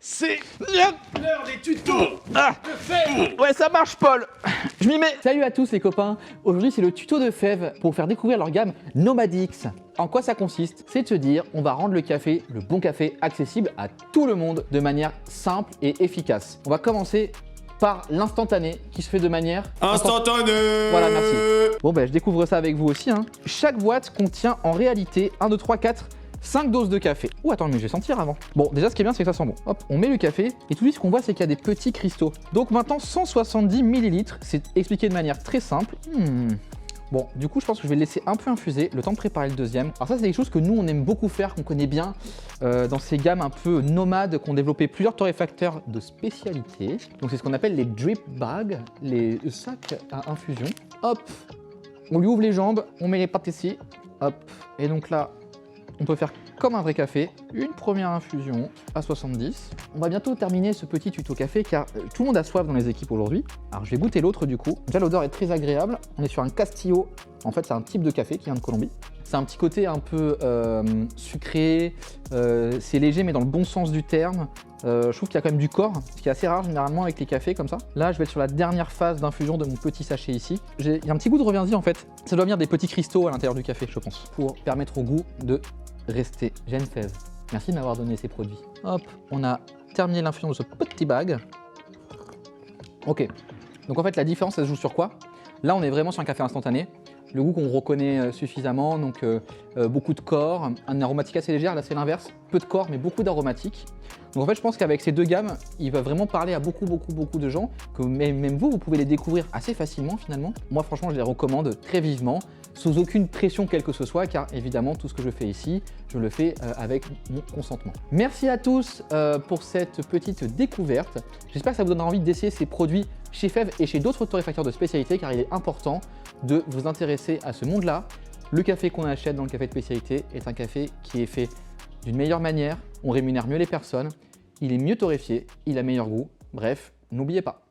C'est l'heure des tutos de Fève. Ouais, ça marche, Paul. Je m'y mets. Salut à tous les copains, aujourd'hui c'est le tuto de Fève pour faire découvrir leur gamme Nomadix. En quoi ça consiste? C'est de se dire, on va rendre le café, le bon café, accessible à tout le monde de manière simple et efficace. On va commencer par l'instantané qui se fait de manière Instantané. Voilà, merci. Bon ben je découvre ça avec vous aussi. Chaque boîte contient en réalité 1, 2, 3, 4, 5 doses de café. Ouh attends mais je vais sentir avant. Bon déjà ce qui est bien c'est que ça sent bon. Hop, on met le café et tout de suite ce qu'on voit c'est qu'il y a des petits cristaux. Donc maintenant 170 ml, c'est expliqué de manière très simple. Bon, du coup, je pense que je vais le laisser un peu infuser, le temps de préparer le deuxième. Alors ça, c'est quelque chose que nous, on aime beaucoup faire, qu'on connaît bien dans ces gammes un peu nomades, qu'ont développé plusieurs torréfacteurs de spécialité. Donc c'est ce qu'on appelle les drip bags, les sacs à infusion. Hop, on lui ouvre les jambes, on met les pattes ici, hop. Et donc là, on peut faire comme un vrai café, une première infusion à 70. On va bientôt terminer ce petit tuto café car tout le monde a soif dans les équipes aujourd'hui. Alors je vais goûter l'autre du coup. Déjà l'odeur est très agréable. On est sur un Castillo. En fait c'est un type de café qui vient de Colombie. C'est un petit côté un peu sucré. C'est léger mais dans le bon sens du terme. Je trouve qu'il y a quand même du corps, ce qui est assez rare généralement avec les cafés comme ça. Là je vais être sur la dernière phase d'infusion de mon petit sachet ici. Il y a un petit goût de reviens-y en fait. Ça doit venir des petits cristaux à l'intérieur du café je pense. Pour permettre au goût de rester Jeanne Fève. Merci de m'avoir donné ces produits. Hop, on a terminé l'infusion de ce petit bag. Ok, donc en fait la différence elle se joue sur quoi? Là on est vraiment sur un café instantané. Le goût qu'on reconnaît suffisamment, donc beaucoup de corps, un aromatique assez léger, là c'est l'inverse, peu de corps mais beaucoup d'aromatique. Donc en fait je pense qu'avec ces deux gammes, il va vraiment parler à beaucoup de gens, que même vous pouvez les découvrir assez facilement finalement. Moi franchement je les recommande très vivement, sans aucune pression quelle que ce soit, car évidemment tout ce que je fais ici, je le fais avec mon consentement. Merci à tous pour cette petite découverte. J'espère que ça vous donnera envie d'essayer ces produits chez Fève et chez d'autres torréfacteurs de spécialité, car il est important de vous intéresser à ce monde-là. Le café qu'on achète dans le café de spécialité est un café qui est fait d'une meilleure manière, on rémunère mieux les personnes, il est mieux torréfié, il a meilleur goût. Bref, n'oubliez pas.